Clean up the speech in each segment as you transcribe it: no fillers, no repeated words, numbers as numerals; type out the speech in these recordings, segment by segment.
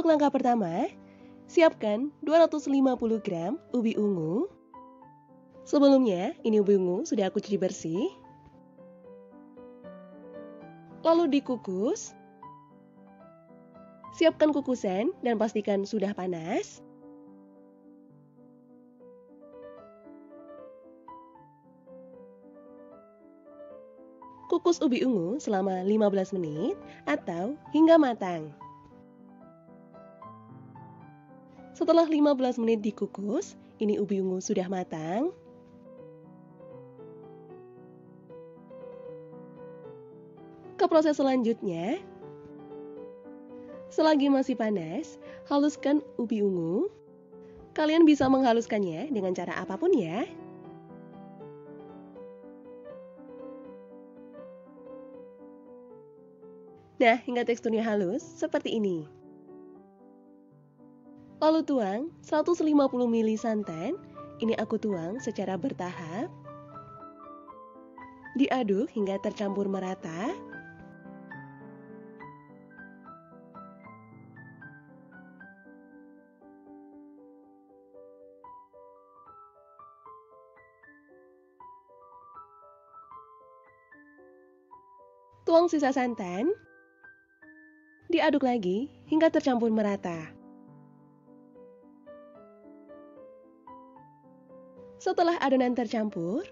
Untuk langkah pertama, siapkan 250 gram ubi ungu. Sebelumnya, ini ubi ungu sudah aku cuci bersih. Lalu dikukus. Siapkan kukusan dan pastikan sudah panas. Kukus ubi ungu selama 15 menit atau hingga matang. Setelah 15 menit dikukus, ini ubi ungu sudah matang. Ke proses selanjutnya, selagi masih panas, haluskan ubi ungu. Kalian bisa menghaluskannya dengan cara apapun ya. Nah, hingga teksturnya halus seperti ini. Lalu tuang 150 ml santan. Ini aku tuang secara bertahap. Diaduk hingga tercampur merata. Tuang sisa santan. Diaduk lagi hingga tercampur merata. Setelah adonan tercampur,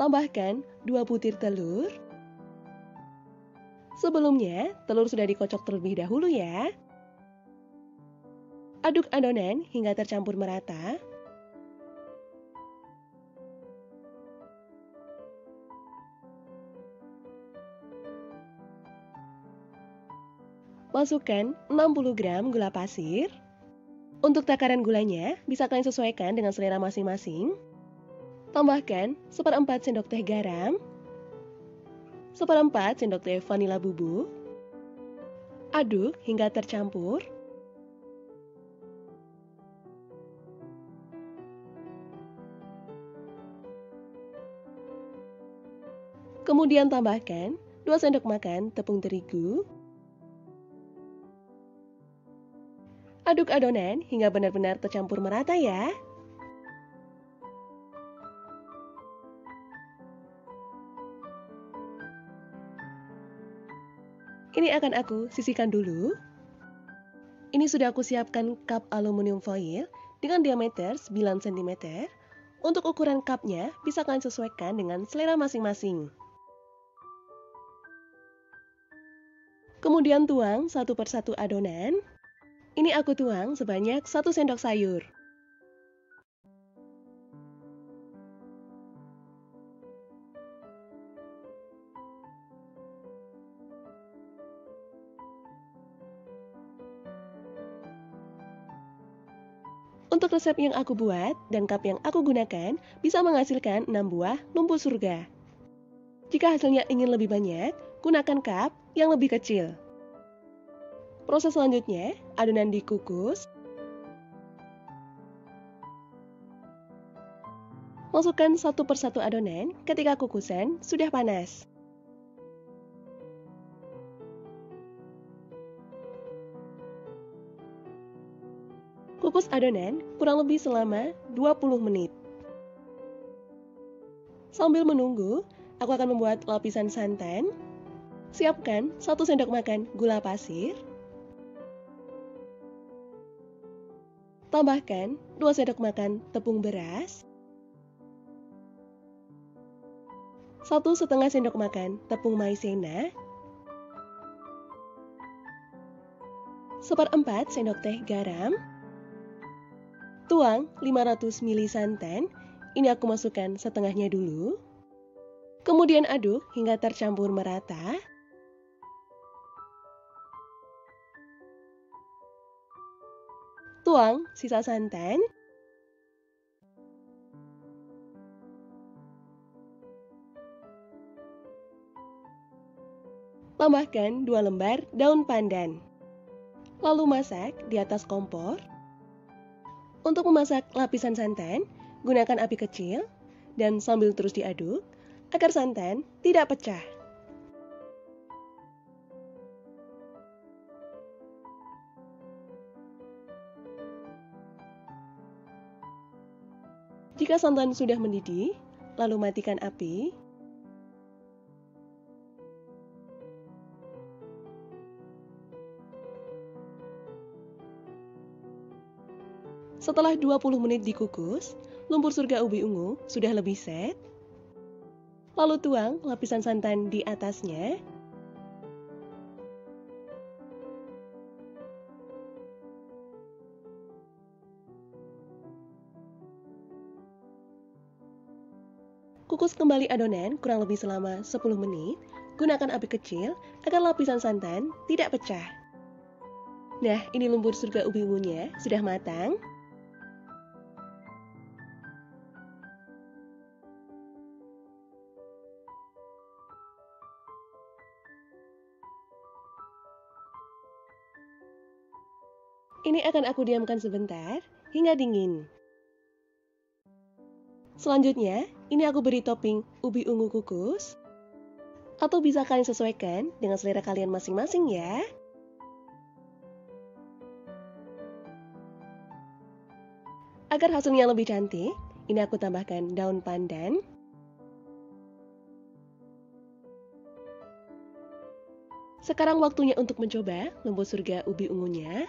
tambahkan 2 butir telur. Sebelumnya, telur sudah dikocok terlebih dahulu ya. Aduk adonan hingga tercampur merata. Masukkan 60 gram gula pasir. Untuk takaran gulanya, bisa kalian sesuaikan dengan selera masing-masing. Tambahkan 1/4 sendok teh garam, 1/4 sendok teh vanila bubuk. Aduk hingga tercampur. Kemudian tambahkan 2 sendok makan tepung terigu. Aduk adonan hingga benar-benar tercampur merata ya. Ini akan aku sisihkan dulu. Ini sudah aku siapkan cup aluminium foil dengan diameter 9 cm. Untuk ukuran cupnya bisa kalian sesuaikan dengan selera masing-masing. Kemudian tuang satu persatu adonan. Ini aku tuang sebanyak 1 sendok sayur. Untuk resep yang aku buat dan cup yang aku gunakan bisa menghasilkan 6 buah lumpur surga. Jika hasilnya ingin lebih banyak, gunakan cup yang lebih kecil. Proses selanjutnya, adonan dikukus. Masukkan satu persatu adonan ketika kukusan sudah panas. Kukus adonan kurang lebih selama 20 menit. Sambil menunggu, aku akan membuat lapisan santan. Siapkan 1 sendok makan gula pasir. Tambahkan 2 sendok makan tepung beras. 1,5 sendok makan tepung maizena. 1/4 sendok teh garam. Tuang 500 ml santan. Ini aku masukkan setengahnya dulu. Kemudian aduk hingga tercampur merata. Tuang sisa santan. Tambahkan 2 lembar daun pandan. Lalu masak di atas kompor. Untuk memasak lapisan santan, gunakan api kecil dan sambil terus diaduk agar santan tidak pecah. Jika santan sudah mendidih, lalu matikan api. Setelah 20 menit dikukus, lumpur surga ubi ungu sudah lebih set. Lalu tuang lapisan santan di atasnya. Kukus kembali adonan kurang lebih selama 10 menit. Gunakan api kecil agar lapisan santan tidak pecah. Nah, ini lumpur surga ubi ungunya sudah matang. Ini akan aku diamkan sebentar hingga dingin. Selanjutnya, ini aku beri topping ubi ungu kukus. Atau bisa kalian sesuaikan dengan selera kalian masing-masing ya. Agar hasilnya lebih cantik, ini aku tambahkan daun pandan. Sekarang waktunya untuk mencoba lumpur surga ubi ungunya.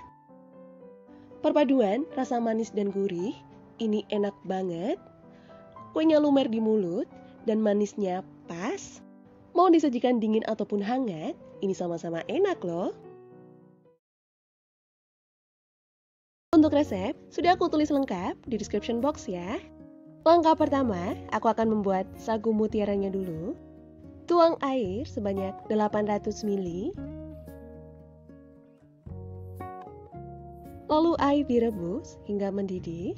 Perpaduan rasa manis dan gurih, ini enak banget. Kuenya lumer di mulut dan manisnya pas. Mau disajikan dingin ataupun hangat, ini sama-sama enak loh. Untuk resep, sudah aku tulis lengkap di description box ya. Langkah pertama, aku akan membuat sagu mutiaranya dulu. Tuang air sebanyak 800 ml. Lalu air direbus hingga mendidih.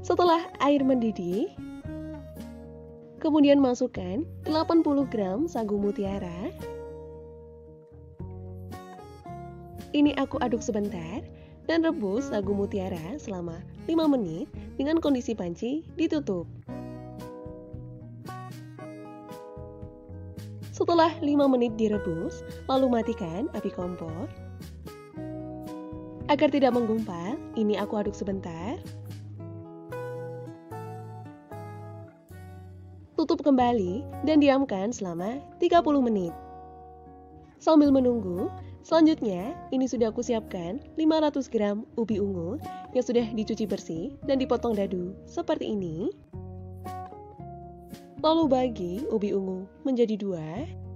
Setelah air mendidih, kemudian masukkan 80 gram sagu mutiara. Ini aku aduk sebentar dan rebus sagu mutiara selama 5 menit dengan kondisi panci ditutup. Setelah 5 menit direbus, lalu matikan api kompor. Agar tidak menggumpal, ini aku aduk sebentar. Tutup kembali dan diamkan selama 30 menit. Sambil menunggu, selanjutnya ini sudah aku siapkan 500 gram ubi ungu yang sudah dicuci bersih dan dipotong dadu seperti ini. Lalu bagi ubi ungu menjadi 2.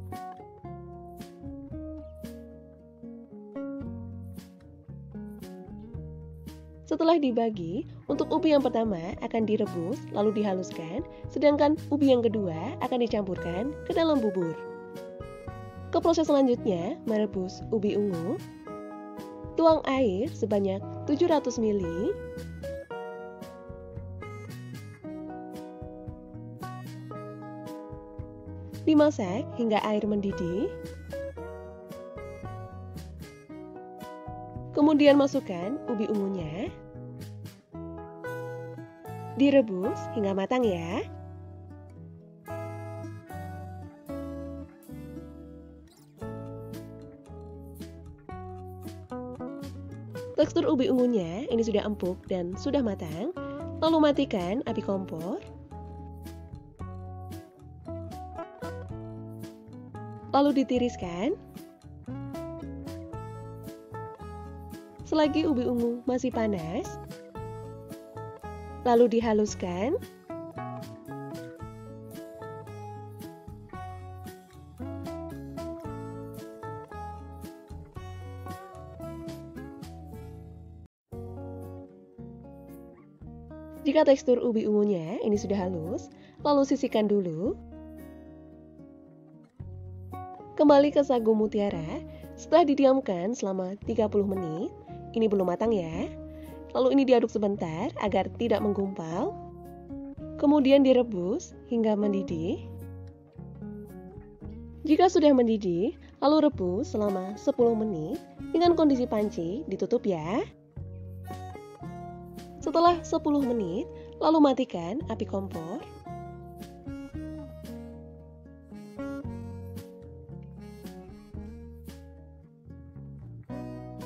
Setelah dibagi, untuk ubi yang pertama akan direbus lalu dihaluskan, sedangkan ubi yang kedua akan dicampurkan ke dalam bubur. Ke proses selanjutnya, merebus ubi ungu. Tuang air sebanyak 700 ml. Dimasak hingga air mendidih. Kemudian masukkan ubi ungunya. Direbus hingga matang ya. Tekstur ubi ungunya ini sudah empuk dan sudah matang. Lalu matikan api kompor. Lalu ditiriskan. Selagi ubi ungu masih panas, lalu dihaluskan. Jika tekstur ubi ungunya ini sudah halus, lalu sisihkan dulu. Kembali ke sagu mutiara. Setelah didiamkan selama 30 menit, ini belum matang ya. Lalu ini diaduk sebentar agar tidak menggumpal. Kemudian direbus hingga mendidih. Jika sudah mendidih, lalu rebus selama 10 menit dengan kondisi panci ditutup ya. Setelah 10 menit, lalu matikan api kompor.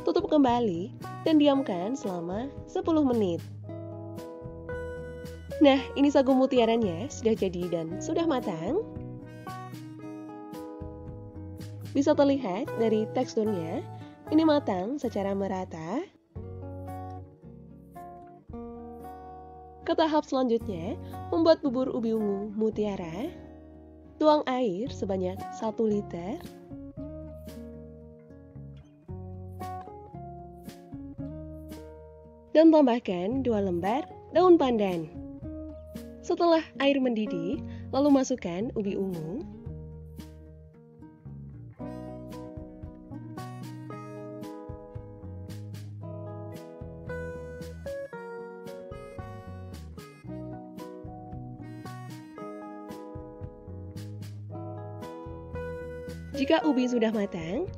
Tutup kembali dan diamkan selama 10 menit. Nah, ini sagu mutiaranya sudah jadi dan sudah matang. Bisa terlihat dari teksturnya, ini matang secara merata. Ke tahap selanjutnya, membuat bubur ubi ungu mutiara. Tuang air sebanyak 1 liter. Dan tambahkan 2 lembar daun pandan. Setelah air mendidih, lalu masukkan ubi ungu. Jika ubi sudah matang,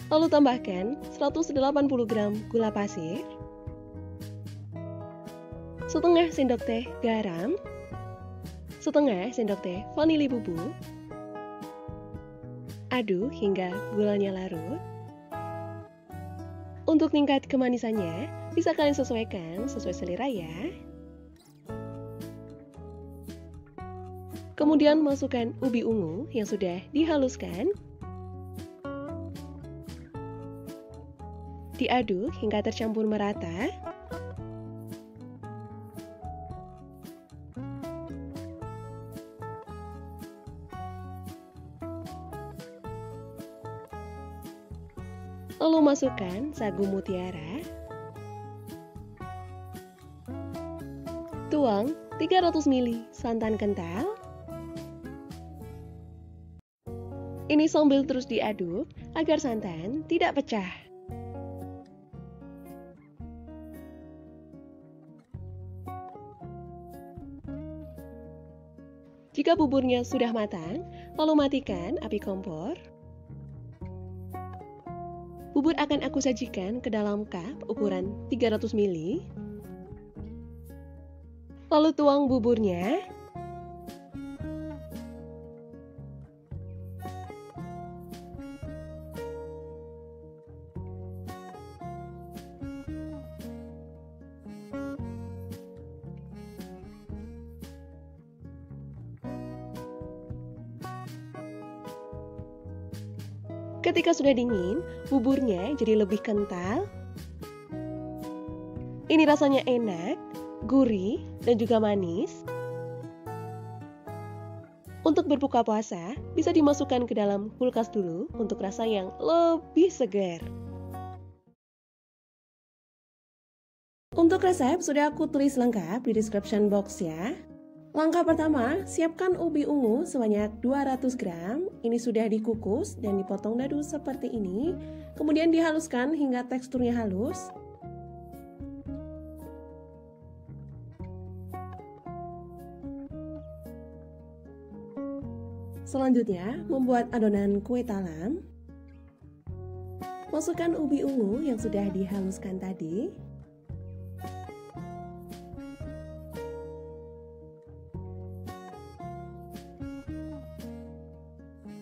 lalu tambahkan 180 gram gula pasir, setengah sendok teh garam, setengah sendok teh vanili bubuk. Aduk hingga gulanya larut. Untuk tingkat kemanisannya, bisa kalian sesuaikan sesuai selera ya. Kemudian masukkan ubi ungu yang sudah dihaluskan. Diaduk hingga tercampur merata. Lalu masukkan sagu mutiara. Tuang 300 ml santan kental. Ini sambil terus diaduk agar santan tidak pecah. Jika buburnya sudah matang, lalu matikan api kompor. Bubur akan aku sajikan ke dalam cup ukuran 300 ml. Lalu tuang buburnya. Ketika sudah dingin, buburnya jadi lebih kental. Ini rasanya enak, gurih, dan juga manis. Untuk berbuka puasa, bisa dimasukkan ke dalam kulkas dulu untuk rasa yang lebih segar. Untuk resep sudah aku tulis lengkap di description box ya. Langkah pertama, siapkan ubi ungu sebanyak 200 gram. Ini sudah dikukus dan dipotong dadu seperti ini. Kemudian dihaluskan hingga teksturnya halus. Selanjutnya, membuat adonan kue talam. Masukkan ubi ungu yang sudah dihaluskan tadi.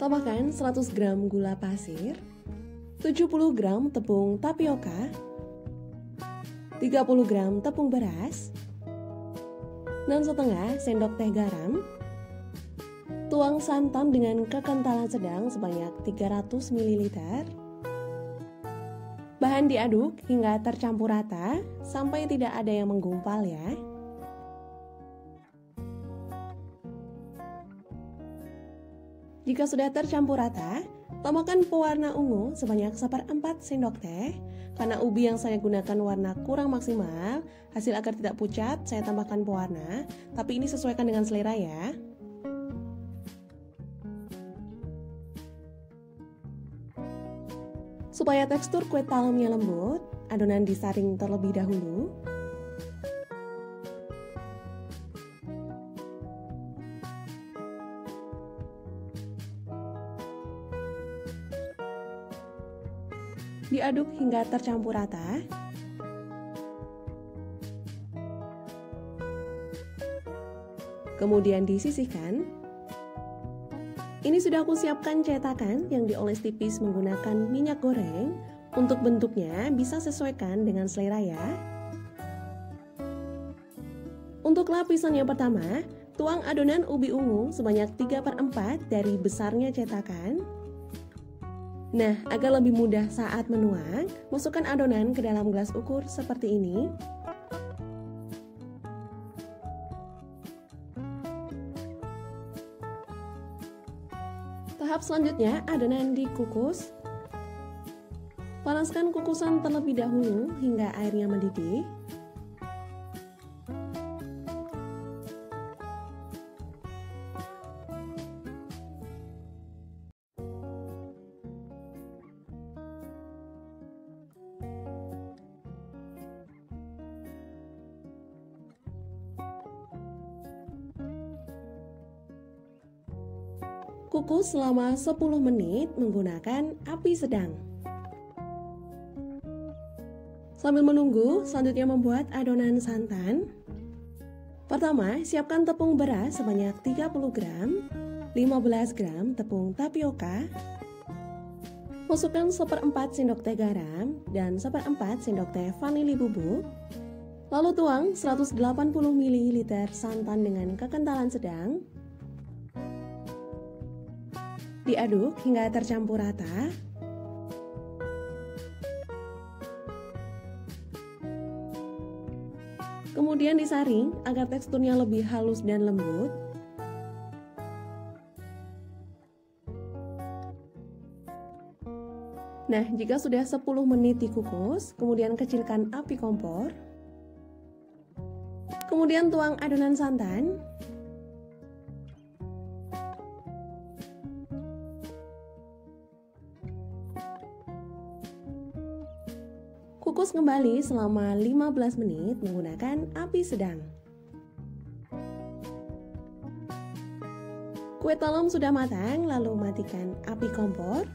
Tambahkan 100 gram gula pasir, 70 gram tepung tapioka, 30 gram tepung beras, dan setengah sendok teh garam. Tuang santan dengan kekentalan sedang sebanyak 300 ml. Bahan diaduk hingga tercampur rata sampai tidak ada yang menggumpal ya. Jika sudah tercampur rata, tambahkan pewarna ungu sebanyak 1/4 sendok teh. Karena ubi yang saya gunakan warna kurang maksimal, hasil agar tidak pucat, saya tambahkan pewarna. Tapi ini sesuaikan dengan selera ya. Supaya tekstur kue talamnya lembut, adonan disaring terlebih dahulu. Diaduk hingga tercampur rata. Kemudian disisihkan. Ini sudah aku siapkan cetakan yang dioles tipis menggunakan minyak goreng. Untuk bentuknya bisa sesuaikan dengan selera ya. Untuk lapisan yang pertama, tuang adonan ubi ungu sebanyak 3/4 dari besarnya cetakan. Nah, agar lebih mudah saat menuang, masukkan adonan ke dalam gelas ukur seperti ini. Tahap selanjutnya, adonan dikukus. Panaskan kukusan terlebih dahulu hingga airnya mendidih. Kukus selama 10 menit menggunakan api sedang. Sambil menunggu, selanjutnya membuat adonan santan. Pertama, siapkan tepung beras sebanyak 30 gram, 15 gram tepung tapioka, masukkan 1/4 sendok teh garam dan 1/4 sendok teh vanili bubuk. Lalu tuang 180 ml santan dengan kekentalan sedang. Diaduk hingga tercampur rata. Kemudian disaring agar teksturnya lebih halus dan lembut. Nah, jika sudah 10 menit dikukus, kemudian kecilkan api kompor. Kemudian tuang adonan santan. Kukus kembali selama 15 menit menggunakan api sedang. Kue tolong sudah matang, lalu matikan api kompor.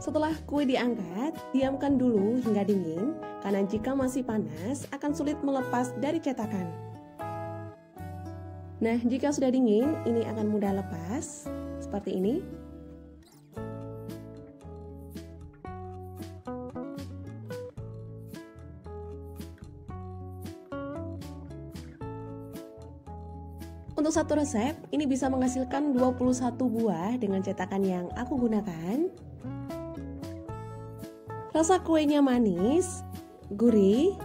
Setelah kue diangkat, diamkan dulu hingga dingin, karena jika masih panas akan sulit melepas dari cetakan. Nah, jika sudah dingin, ini akan mudah lepas, seperti ini. Untuk satu resep, ini bisa menghasilkan 21 buah dengan cetakan yang aku gunakan. Rasa kuenya manis, gurih,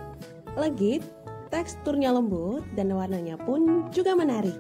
legit, teksturnya lembut, dan warnanya pun juga menarik.